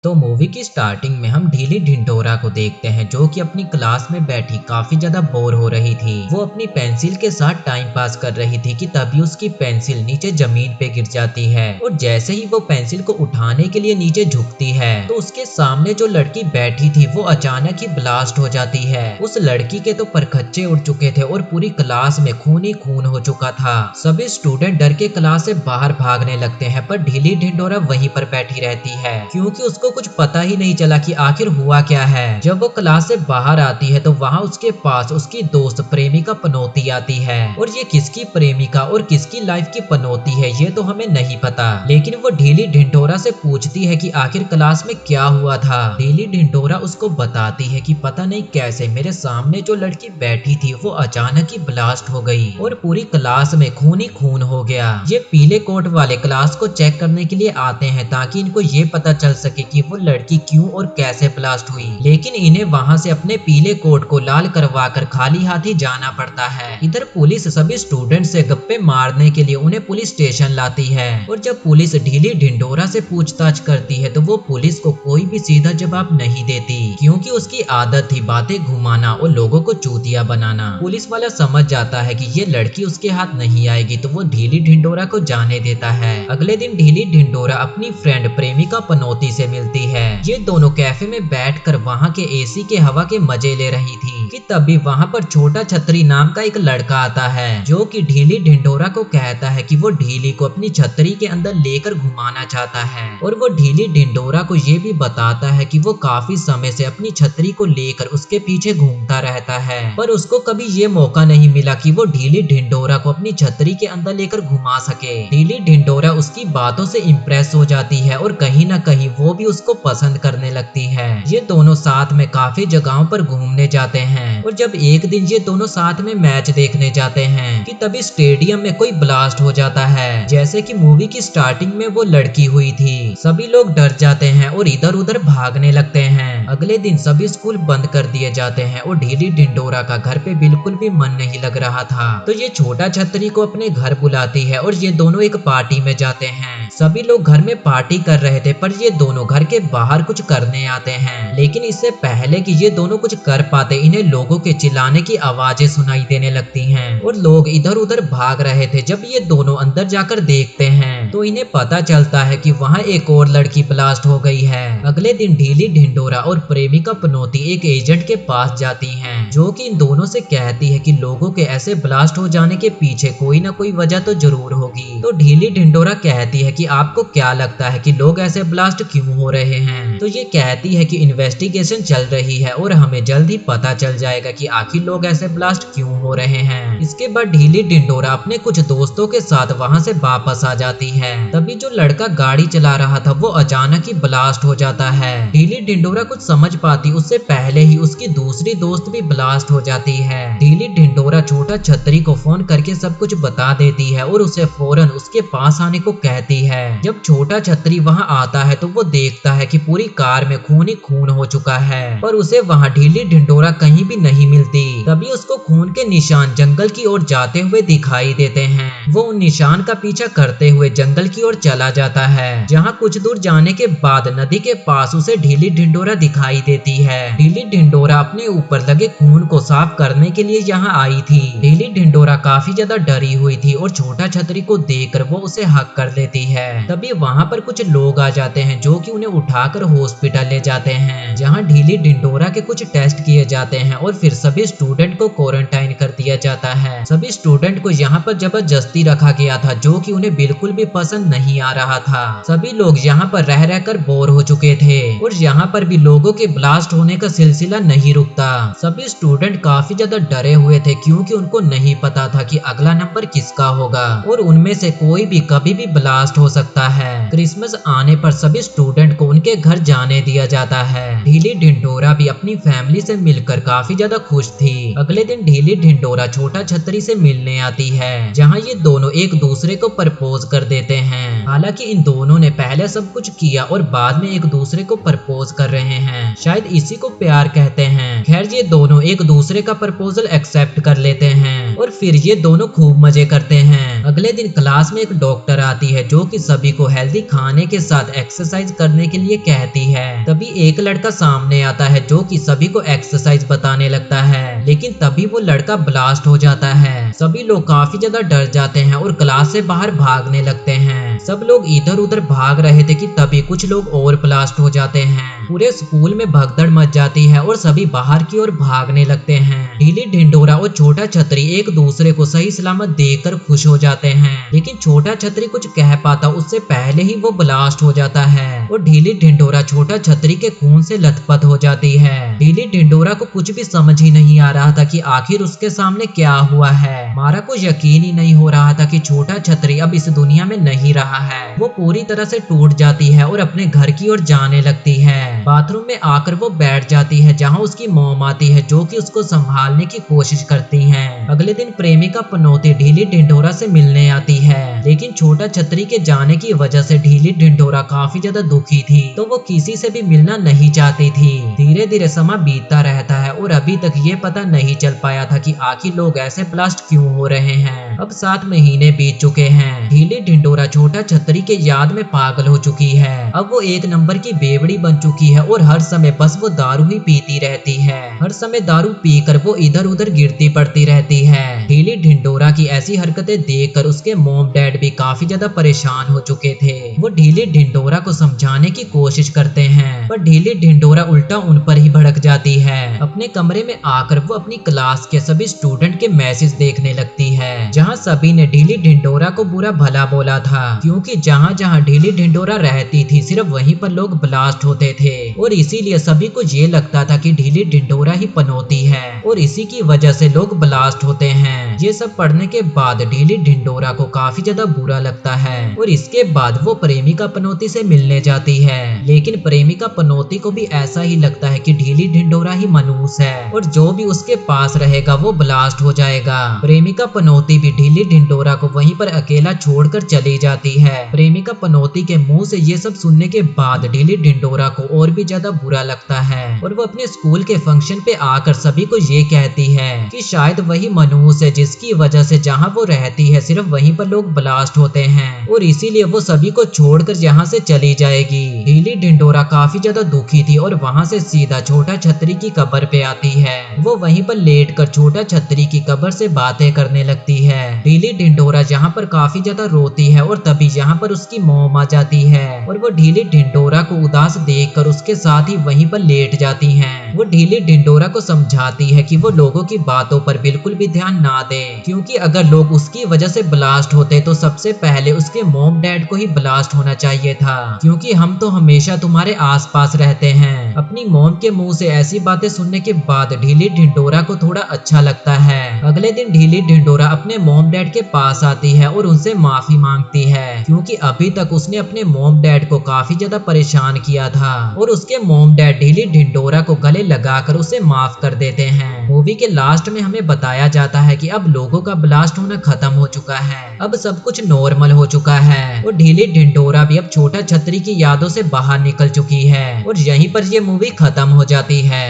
तो मूवी की स्टार्टिंग में हम ढीली ढिंढोरा को देखते हैं जो कि अपनी क्लास में बैठी काफी ज्यादा बोर हो रही थी। वो अपनी पेंसिल के साथ टाइम पास कर रही थी कि तभी उसकी पेंसिल नीचे जमीन पे गिर जाती है और जैसे ही वो पेंसिल को उठाने के लिए नीचे झुकती है तो उसके सामने जो लड़की बैठी थी वो अचानक ही ब्लास्ट हो जाती है। उस लड़की के तो परखच्चे उड़ चुके थे और पूरी क्लास में खून ही खून हो चुका था। सभी स्टूडेंट डर के क्लास से बाहर भागने लगते हैं पर ढीली ढिंढोरा वहीं पर बैठी रहती है क्योंकि उसको कुछ पता ही नहीं चला कि आखिर हुआ क्या है। जब वो क्लास से बाहर आती है तो वहाँ उसके पास उसकी दोस्त प्रेमिका पनौती आती है और ये किसकी प्रेमिका और किसकी लाइफ की पनौती है ये तो हमें नहीं पता, लेकिन वो ढीली ढिंढोरा से पूछती है कि आखिर क्लास में क्या हुआ था। ढीली ढिंढोरा उसको बताती है कि पता नहीं कैसे मेरे सामने जो लड़की बैठी थी वो अचानक ही ब्लास्ट हो गई और पूरी क्लास में खून ही खून हो गया। ये पीले कोट वाले क्लास को चेक करने के लिए आते हैं ताकि इनको ये पता चल सके कि वो लड़की क्यों और कैसे ब्लास्ट हुई, लेकिन इन्हें वहाँ से अपने पीले कोट को लाल करवा कर खाली हाथ ही जाना पड़ता है। इधर पुलिस सभी स्टूडेंट से गप्पे मारने के लिए उन्हें पुलिस स्टेशन लाती है और जब पुलिस ढीली ढिंढोरा से पूछताछ करती है तो वो पुलिस को कोई भी सीधा जवाब नहीं देती क्योंकि उसकी आदत थी बातें घुमाना और लोगों को चूतिया बनाना। पुलिस वाला समझ जाता है कि ये लड़की उसके हाथ नहीं आएगी तो वो ढीली ढिंढोरा को जाने देता है। अगले दिन ढीली ढिंढोरा अपनी फ्रेंड प्रेमिका पनौती से मिलती है। ये दोनों कैफे में बैठकर वहाँ के एसी के हवा के मजे ले रही थी कि तभी वहाँ पर छोटा छतरी नाम का एक लड़का आता है जो कि ढीली ढिंढोरा को कहता है कि वो ढीली को अपनी छतरी के अंदर लेकर घुमाना चाहता है और वो ढीली ढिंढोरा को ये भी बताता है कि वो काफी समय से अपनी छतरी को लेकर उसके पीछे घूमता रहता है पर उसको कभी ये मौका नहीं मिला कि वो ढीली ढिंढोरा को अपनी छतरी के अंदर लेकर घुमा सके। ढीली ढिंढोरा उसकी बातों से इम्प्रेस हो जाती है और कहीं ना कहीं वो भी उसको पसंद करने लगती है। ये दोनों साथ में काफी जगहों पर घूमने जाते हैं और जब एक दिन ये दोनों साथ में मैच देखने जाते हैं कि तभी स्टेडियम में कोई ब्लास्ट हो जाता है जैसे कि मूवी की स्टार्टिंग में वो लड़की हुई थी। सभी लोग डर जाते हैं और इधर उधर भागने लगते हैं। अगले दिन सभी स्कूल बंद कर दिए जाते हैं और ढीली ढिंढोरा का घर पे बिल्कुल भी मन नहीं लग रहा था तो ये छोटा छतरी को अपने घर बुलाती है और ये दोनों एक पार्टी में जाते हैं। सभी लोग घर में पार्टी कर रहे थे पर ये दोनों घर के बाहर कुछ करने आते हैं, लेकिन इससे पहले कि ये दोनों कुछ कर पाते इन्हें लोगों के चिल्लाने की आवाजें सुनाई देने लगती हैं और लोग इधर उधर भाग रहे थे। जब ये दोनों अंदर जाकर देखते हैं तो इन्हें पता चलता है कि वहाँ एक और लड़की ब्लास्ट हो गई है। अगले दिन ढीली ढिंढोरा और प्रेमिका पनौती एक एजेंट के पास जाती हैं जो कि इन दोनों से कहती है कि लोगों के ऐसे ब्लास्ट हो जाने के पीछे कोई ना कोई वजह तो जरूर होगी। तो ढीली ढिंढोरा कहती है कि आपको क्या लगता है कि लोग ऐसे ब्लास्ट क्यों हो रहे हैं। तो ये कहती है कि इन्वेस्टिगेशन चल रही है और हमें जल्द ही पता चल जाएगा कि आखिर लोग ऐसे ब्लास्ट क्यों हो रहे हैं। इसके बाद ढीली ढिंढोरा अपने कुछ दोस्तों के साथ वहाँ से वापस आ जाती है। तभी जो लड़का गाड़ी चला रहा था वो अचानक ही ब्लास्ट हो जाता है। ढीली ढिंढोरा कुछ समझ पाती उससे पहले ही उसकी दूसरी दोस्त भी ब्लास्ट हो जाती है। ढीली ढिंढोरा छोटा छतरी को फोन करके सब कुछ बता देती है और उसे फौरन उसके पास आने को कहती है। जब छोटा छतरी वहाँ आता है तो वो देखता है कि पूरी कार में खून ही खून हो चुका है पर उसे वहाँ ढीली ढिंढोरा कहीं भी नहीं मिलती। तभी उसको खून के निशान जंगल की ओर जाते हुए दिखाई देते हैं। वो उन निशान का पीछा करते हुए जंगल की ओर चला जाता है जहाँ कुछ दूर जाने के बाद नदी के पास उसे ढीली ढिंढोरा दिखाई देती है। ढीली ढिंढोरा अपने ऊपर लगे खून को साफ करने के लिए यहाँ आई थी। ढीली ढिंढोरा काफी ज्यादा डरी हुई थी और छोटा छतरी को देखकर वो उसे हक कर लेती है। तभी वहाँ पर कुछ लोग आ जाते हैं जो कि उन्हें उठाकर हॉस्पिटल ले जाते हैं जहाँ ढीली ढिंढोरा के कुछ टेस्ट किए जाते हैं और फिर सभी स्टूडेंट को क्वारंटाइन कर दिया जाता है। सभी स्टूडेंट को यहाँ पर जबरदस्ती रखा गया था जो कि उन्हें बिल्कुल भी पसंद नहीं आ रहा था। सभी लोग यहाँ पर रह रहकर बोर हो चुके थे और यहाँ पर भी लोगों के ब्लास्ट होने का सिलसिला नहीं रुकता। सभी स्टूडेंट काफी ज्यादा डरे हुए थे क्योंकि उनको नहीं पता था कि अगला नंबर किसका होगा और उनमें से कोई भी कभी भी ब्लास्ट हो सकता है। क्रिसमस आने पर सभी स्टूडेंट को उनके घर जाने दिया जाता है। ढीली ढिंढोरा भी अपनी फैमिली से मिलकर काफी ज्यादा खुश थी। अगले दिन ढीली ढिंढोरा छोटा छतरी से मिलने आती है जहाँ ये दोनों एक दूसरे को प्रपोज कर देते लेते हैं। हालांकि इन दोनों ने पहले सब कुछ किया और बाद में एक दूसरे को प्रपोज कर रहे हैं, शायद इसी को प्यार कहते हैं। खैर ये दोनों एक दूसरे का प्रपोजल एक्सेप्ट कर लेते हैं और फिर ये दोनों खूब मजे करते हैं। अगले दिन क्लास में एक डॉक्टर आती है जो कि सभी को हेल्दी खाने के साथ एक्सरसाइज करने के लिए कहती है। तभी एक लड़का सामने आता है जो कि सभी को एक्सरसाइज बताने लगता है, लेकिन तभी वो लड़का ब्लास्ट हो जाता है। सभी लोग काफी ज्यादा डर जाते हैं और क्लास से बाहर भागने लगते हैं। सब लोग इधर उधर भाग रहे थे कि तभी कुछ लोग और ब्लास्ट हो जाते हैं। पूरे स्कूल में भगदड़ मच जाती है और सभी बाहर की ओर भागने लगते हैं। ढीली ढिंढोरा और छोटा छतरी एक दूसरे को सही सलामत देखकर खुश हो जाते हैं, लेकिन छोटा छतरी कुछ कह पाता उससे पहले ही वो ब्लास्ट हो जाता है और ढीली ढिंढोरा छोटा छतरी के खून से लथपथ हो जाती है। ढीली ढिंढोरा को कुछ भी समझ ही नहीं आ रहा था कि आखिर उसके सामने क्या हुआ है। मारा को यकीन ही नहीं हो रहा था कि छोटा छतरी अब इस दुनिया में नहीं रहा है। वो पूरी तरह से टूट जाती है और अपने घर की ओर जाने लगती है। बाथरूम में आकर वो बैठ जाती है जहाँ उसकी मॉम आती है जो कि उसको संभालने की कोशिश करती है। अगले दिन प्रेमिका पनौती ढीली ढिंढोरा से मिलने आती है, लेकिन छोटा छतरी के जाने की वजह से ढीली ढिंढोरा काफी ज्यादा दुखी थी, तो वो किसी से भी मिलना नहीं चाहती थी। धीरे धीरे समय बीतता रहता है और अभी तक ये पता नहीं चल पाया था कि आखिर लोग ऐसे ब्लास्ट क्यों हो रहे हैं। अब 7 महीने बीत चुके हैं। ढीली ढिंढोरा छोटा छतरी के याद में पागल हो चुकी है। अब वो एक नंबर की बेवड़ी बन चुकी है और हर समय बस वो दारू ही पीती रहती है। हर समय दारू पीकर वो इधर उधर गिरती पड़ती रहती है। ढीली ढिंढोरा की ऐसी हरकतें देखकर उसके मॉम डैड भी काफी ज्यादा परेशान हो चुके थे। वो ढीली ढिंढोरा को समझाने की कोशिश करते हैं, पर ढीली ढिंढोरा उल्टा उन पर ही भड़क जाती है। अपने कमरे में आकर वो अपनी क्लास के सभी स्टूडेंट के मैसेज देखने लगती है, जहाँ सभी ने ढीली ढिंढोरा को बुरा भला बोला था, क्योंकि जहाँ जहाँ ढीली ढिंढोरा रहती थी सिर्फ वहीं पर लोग ब्लास्ट होते थे और इसीलिए सभी को ये लगता था कि ढीली ढिंढोरा ही पनौती है और इसी की वजह से लोग ब्लास्ट होते हैं। ये सब पढ़ने के बाद ढीली ढिंढोरा को काफी ज्यादा बुरा लगता है और इसके बाद वो प्रेमिका पनौती से मिलने जाती है, लेकिन प्रेमिका पनौती को भी ऐसा ही लगता है कि ढीली ढिंढोरा ही मनहूस है और जो भी उसके पास रहेगा वो ब्लास्ट हो जाएगा। प्रेमिका पनौती भी ढीली ढिंढोरा को वहीं पर अकेला छोड़कर चली जाती है। प्रेमिका पनौती के मुंह से ये सब सुनने के बाद ढीली ढिंढोरा को और भी ज्यादा बुरा लगता है और वो अपने स्कूल के फंक्शन पे आकर सभी को ये कहती है कि शायद वही मनहूस है जिसकी वजह से जहाँ वो रहती है सिर्फ वहीं पर लोग ब्लास्ट होते हैं और इसीलिए वो सभी को छोड़कर यहाँ से चली जाएगी। ढीली ढिंढोरा काफी ज्यादा दुखी थी और वहाँ से सीधा छोटा छतरी की कब्र पे आती है। वो वहीं पर लेटकर छोटा छतरी की कब्र से बातें करने लगती है। ढीली ढिंढोरा यहाँ पर काफी ज्यादा रोती है और तभी यहाँ पर उसकी मॉम आ जाती है और वो ढीली ढिंढोरा को उदास देखकर उसके साथ ही वहीं पर लेट जाती हैं। वो ढीली ढिंढोरा को समझाती है कि वो लोगों की बातों पर बिल्कुल भी ध्यान ना दे, क्योंकि अगर लोग उसकी वजह से ब्लास्ट होते तो सबसे पहले उसके मॉम डैड को ही ब्लास्ट होना चाहिए था, क्योंकि हम तो हमेशा तुम्हारे आसपास रहते हैं। अपनी मॉम के मुंह से ऐसी बातें सुनने के बाद ढीली ढिंढोरा को थोड़ा अच्छा लगता है। अगले दिन ढीली ढिंढोरा अपने मॉम डैड के पास आती है और उनसे माफी मांगती है, क्योंकि अभी तक उसने अपने मॉम डैड को काफी ज्यादा परेशान किया था और उसके मॉम डैड ढीली ढिंढोरा को गले लगाकर उसे माफ कर देते हैं। मूवी के लास्ट में हमें बताया जाता है कि अब लोगों का ब्लास्ट होना खत्म हो चुका है, अब सब कुछ नॉर्मल हो चुका है और ढीली ढिंढोरा भी अब छोटा छतरी की यादों से बाहर निकल चुकी है और यहीं पर ये मूवी खत्म हो जाती है।